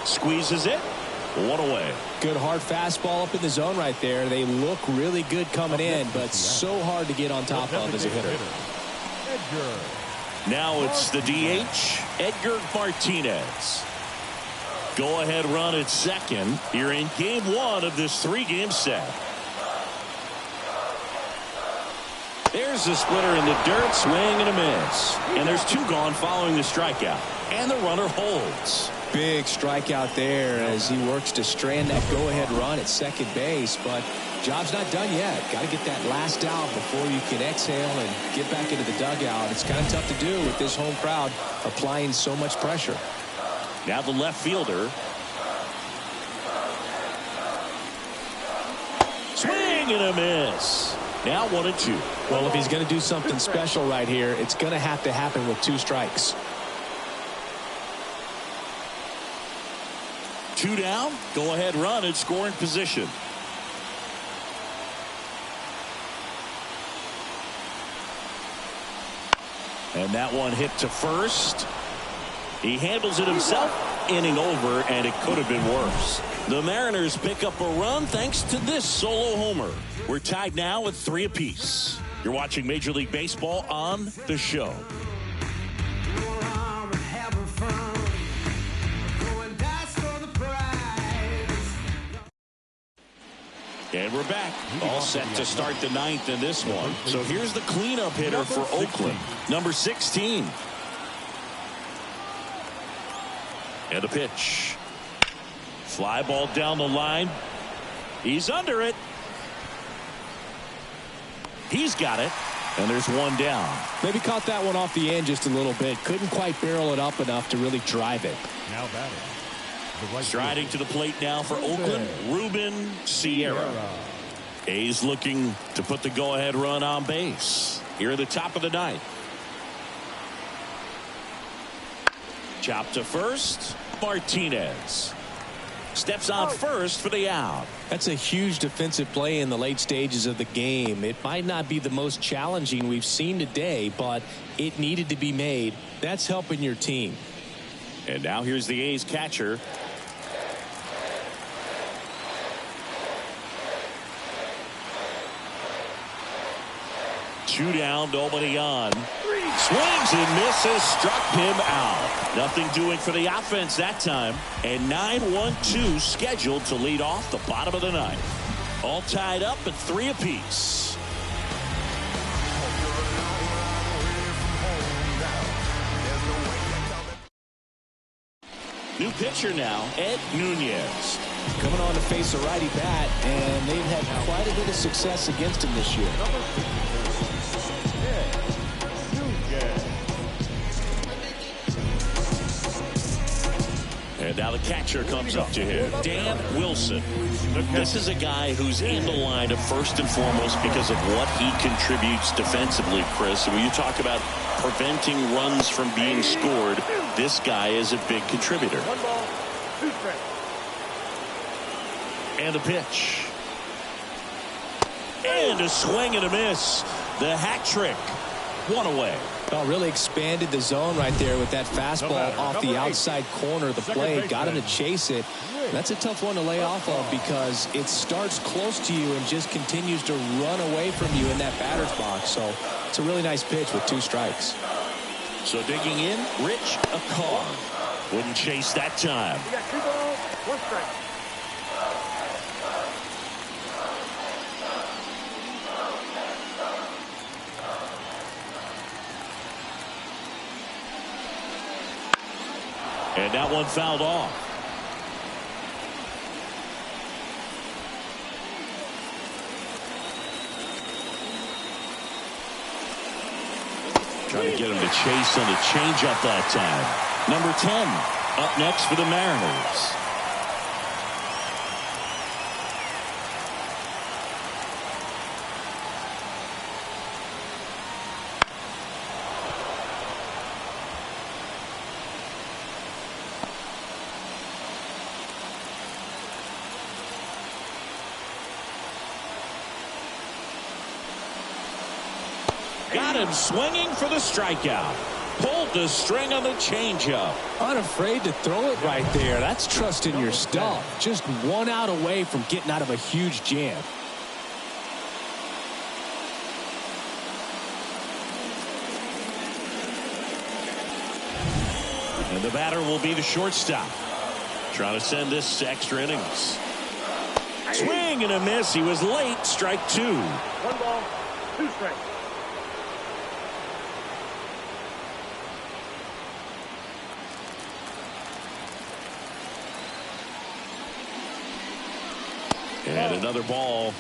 Squeezes it. 1 away. Good hard fastball up in the zone right there. They look really good coming in, but so hard to get on top of as a hitter. Now it's the DH, Edgar Martinez. Go ahead run at second. You're in game 1 of this 3-game set. There's the splitter in the dirt, swing and a miss. And there's 2 gone following the strikeout. And the runner holds. Big strikeout there as he works to strand that go-ahead run at second base, but job's not done yet. Got to get that last out before you can exhale and get back into the dugout. It's kind of tough to do with this home crowd applying so much pressure. Now the left fielder. Swing and a miss. Now 1-2. Well, if he's going to do something special right here, it's going to have to happen with 2 strikes. 2 down. Go ahead run in scoring position. And that one hit to first. He handles it himself. Inning over, and it could have been worse. The Mariners pick up a run thanks to this solo homer. We're tied now at 3 apiece. You're watching Major League Baseball on The Show. And we're back. All set to start the ninth in this one. So here's the cleanup hitter for Oakland. Number 16. And a pitch. Fly ball down the line. He's under it. He's got it. And there's one down. Maybe caught that one off the end just a little bit. Couldn't quite barrel it up enough to really drive it. Now batting. Striding to the plate now for Oakland, Ruben Sierra. A's looking to put the go-ahead run on base here at the top of the ninth. Chop to first. Martinez steps on first for the out. That's a huge defensive play in the late stages of the game. It might not be the most challenging we've seen today, but it needed to be made. That's helping your team. And now here's the A's catcher. Two down, nobody on. Swings and misses, struck him out. Nothing doing for the offense that time. And 9-1-2 scheduled to lead off the bottom of the ninth. All tied up at 3 apiece. New pitcher now, Ed Nunez. Coming on to face a righty bat, and they've had quite a bit of success against him this year. And now the catcher comes up to him, Dan Wilson. This is a guy who's in the lineup first and foremost because of what he contributes defensively, Chris. When you talk about preventing runs from being scored, this guy is a big contributor. 1 ball, 2 strikes. And a pitch. And a swing and a miss. The hat trick. 1 away. Well, really expanded the zone right there with that fastball off the outside corner of the plate. Got him to chase it. That's a tough one to lay off of because it starts close to you and just continues to run away from you in that batter's box. So it's a really nice pitch with 2 strikes. So digging in, Rich Acard. Wouldn't chase that time. You got 2 balls, 1 strike. And that one fouled off. Trying to get him to chase on the changeup that time. Number 10 up next for the Mariners. Got him swinging for the strikeout. Pulled the string on the changeup. Unafraid to throw it right there. That's trusting your stuff. Just 1 out away from getting out of a huge jam. And the batter will be the shortstop. Trying to send this to extra innings. Swing and a miss. He was late. Strike 2. 1 ball, 2 strikes. And another ball.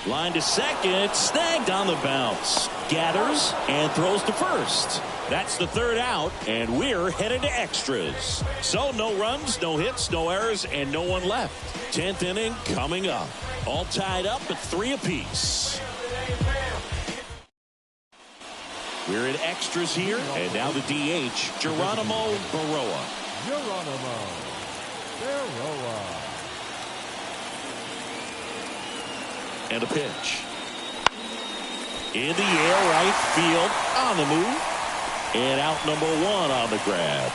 Line to second, snagged on the bounce. Gathers and throws to first. That's the 3rd out, and we're headed to extras. So no runs, no hits, no errors, and no one left. 10th inning coming up. All tied up at 3 apiece. We're in extras here, and now the DH, Geronimo Barroa. Geronimo Barroa. And a pitch. In the air, right field, on the move. And out number 1 on the grab.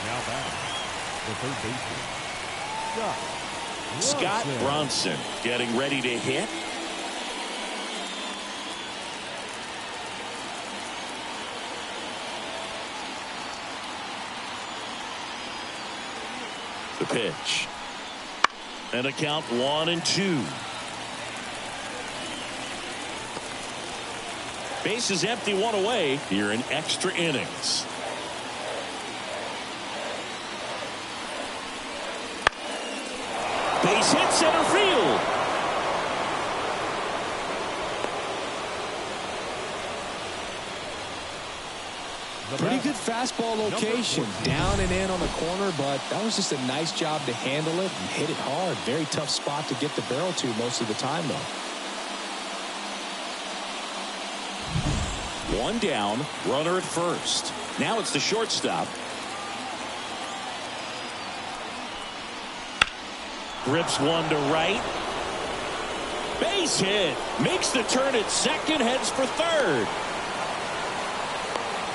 Now back, the third baseman, Scott Bronson getting ready to hit. The pitch. And a count 1-2. Bases empty, one away here in extra innings. Base hit center field. Pretty good fastball location. Down and in on the corner, but that was just a nice job to handle it and hit it hard. Very tough spot to get the barrel to most of the time, though. One down, runner at first. Now it's the shortstop. Grips one to right. Base hit. Makes the turn at second, heads for third.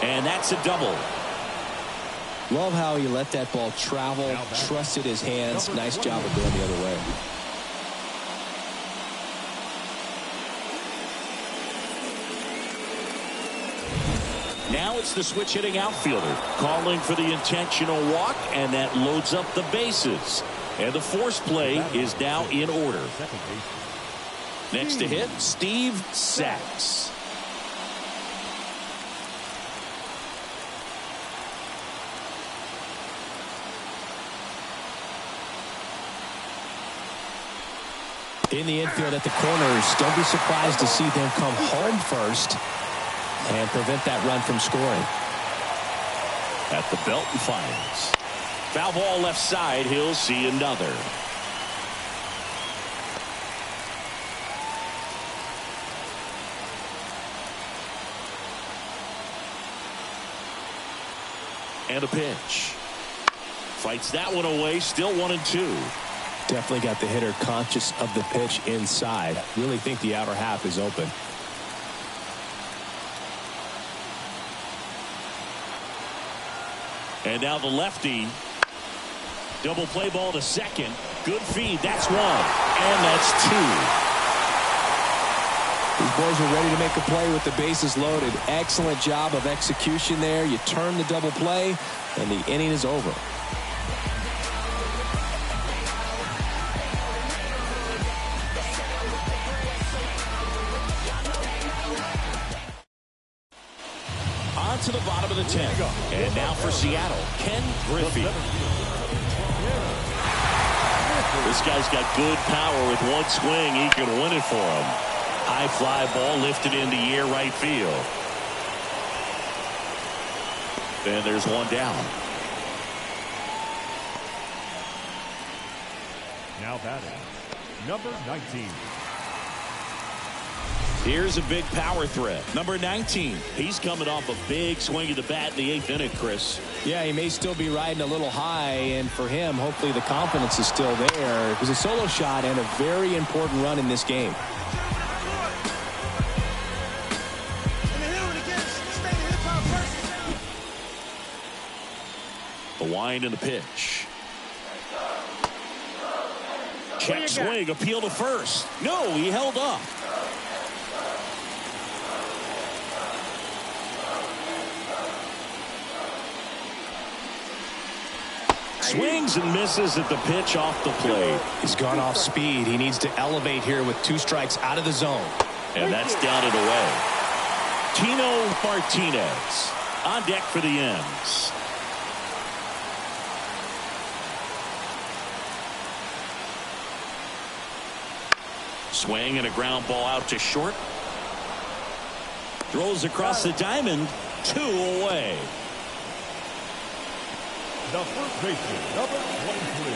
And that's a double. Love how he let that ball travel, trusted his hands. Nice job of going the other way. Now it's the switch hitting outfielder calling for the intentional walk, and that loads up the bases. And the force play is now in order. Next to hit, Steve Sax. In the infield at the corners, don't be surprised to see them come home first and prevent that run from scoring. At the belt and fires. Foul ball left side. He'll see another. And a pitch. Fights that one away. Still 1-2. Definitely got the hitter conscious of the pitch inside. Really think the outer half is open. And now the lefty. Double play ball to second. Good feed. That's one. And that's two. These boys are ready to make a play with the bases loaded. Excellent job of execution there. You turn the double play, and the inning is over. On to the bottom of the 10th. And now for Seattle, Ken Griffey. This guy's got good power. With one swing, he can win it for him. High fly ball lifted into air right field. And there's one down. Now batting, number 19. Here's a big power threat. Number 19. He's coming off a big swing of the bat in the 8th inning, Chris. Yeah, he may still be riding a little high, and for him, hopefully the confidence is still there. It was a solo shot and a very important run in this game. The wind and the pitch. Check swing, appeal to first. No, he held up. Swings and misses at the pitch off the plate. He's gone off speed. He needs to elevate here with 2 strikes out of the zone. And that's down and away. Tino Martinez on deck for the M's. Swing and a ground ball out to short. Throws across the diamond. 2 away. The first baseman, number 23,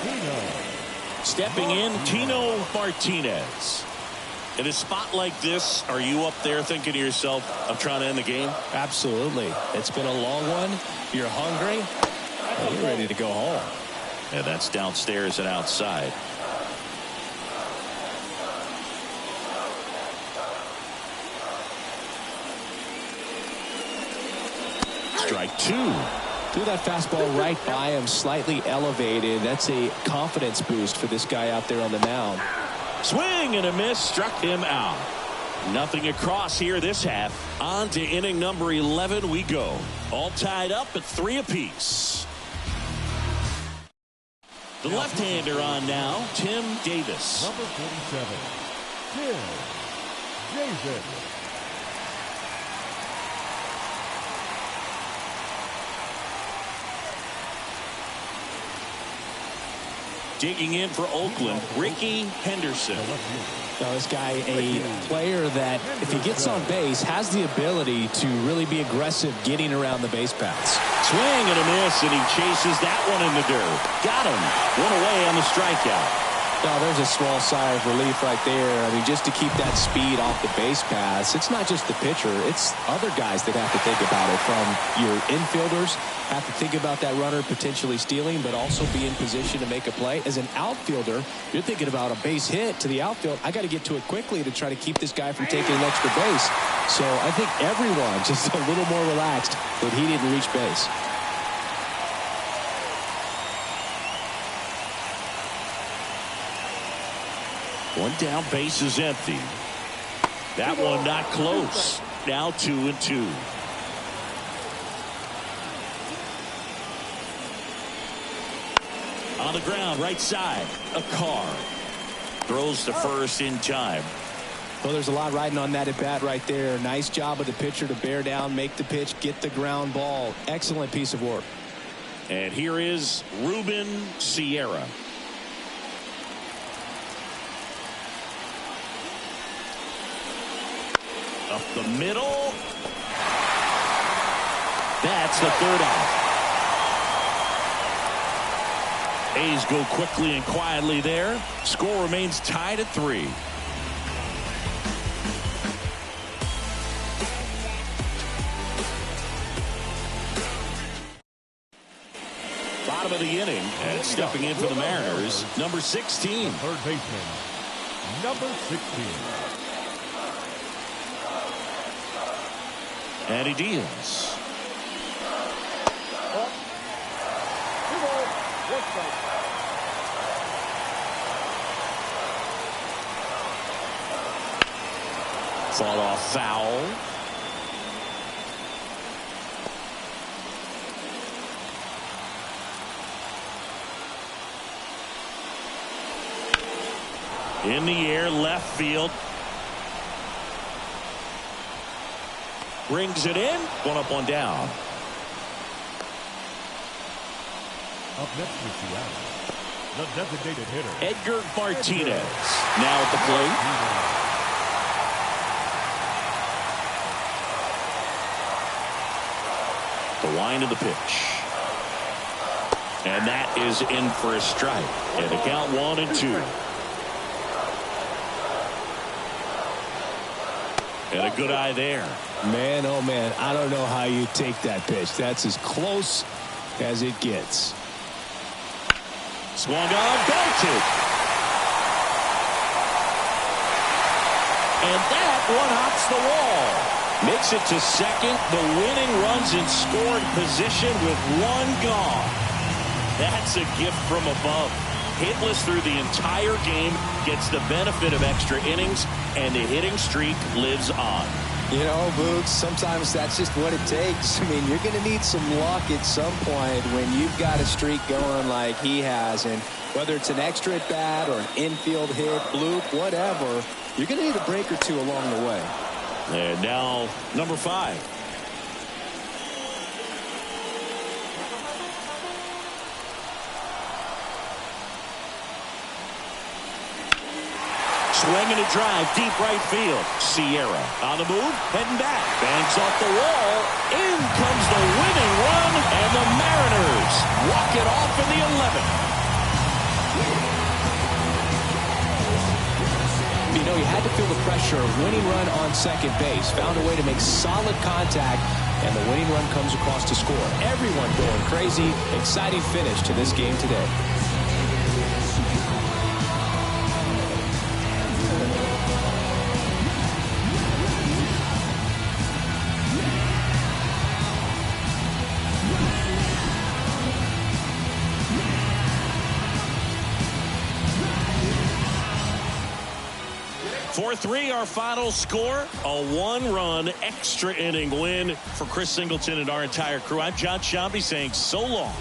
Tino. Stepping in, Tino Martinez. In a spot like this, are you up there thinking to yourself, I'm trying to end the game? Absolutely. It's been a long one. You're hungry. And you're ready to go home. And that's downstairs and outside. Strike 2. Threw that fastball right by him, slightly elevated. That's a confidence boost for this guy out there on the mound. Swing and a miss, struck him out. Nothing across here this half. On to inning number 11 we go. All tied up at 3 apiece. The left-hander on now, Tim Davis. Number 47, Tim Davis. Digging in for Oakland, Ricky Henderson. Now, this guy, a player that, if he gets on base, has the ability to really be aggressive getting around the base paths. Swing and a miss, and he chases that one in the dirt. Got him. One away on the strikeout. Now, there's a small sigh of relief right there. I mean, just to keep that speed off the base paths, it's not just the pitcher. It's other guys that have to think about it. From your infielders, have to think about that runner potentially stealing, but also be in position to make a play. As an outfielder, you're thinking about a base hit to the outfield. I got to get to it quickly to try to keep this guy from taking an extra base. So I think everyone just a little more relaxed that he didn't reach base. One down, base is empty. That one not close. Now 2-2. On the ground, right side, a car. Throws to first in time. Well, there's a lot riding on that at bat right there. Nice job of the pitcher to bear down, make the pitch, get the ground ball. Excellent piece of work. And here is Ruben Sierra. Up the middle. That's the third out. A's go quickly and quietly there. Score remains tied at 3. Bottom of the inning, and stepping in for the Mariners, number 16. Third baseman, number 16. Andy Diaz. 2 balls, 1 strike. Fought off foul. In the air, left field. Brings it in. 1 up, 1 down. Up next with Seattle, the designated hitter, Edgar Martinez. Now at the plate. The wind of the pitch. And that is in for a strike. And the count 1-2. And a good eye there. Man, oh man, I don't know how you take that pitch. That's as close as it gets. Swung on, belted. And that one hops the wall. Makes it to second. The winning runs in scoring position with 1 gone. That's a gift from above. Hitless through the entire game, gets the benefit of extra innings, and the hitting streak lives on. You know, Boots, sometimes that's just what it takes. I mean, you're going to need some luck at some point when you've got a streak going like he has. And whether it's an extra at bat or an infield hit, bloop, whatever, you're going to need a break or two along the way. And now, number 5. Swinging a drive, deep right field. Sierra on the move, heading back. Bangs off the wall. In comes the winning run, and the Mariners walk it off in the 11th. You know, he had to feel the pressure. Winning run on second base. Found a way to make solid contact, and the winning run comes across to score. Everyone going crazy. Exciting finish to this game today. Four-3, our final score. A 1-run extra inning win for Chris Singleton and our entire crew. I'm John Sciambi saying so long.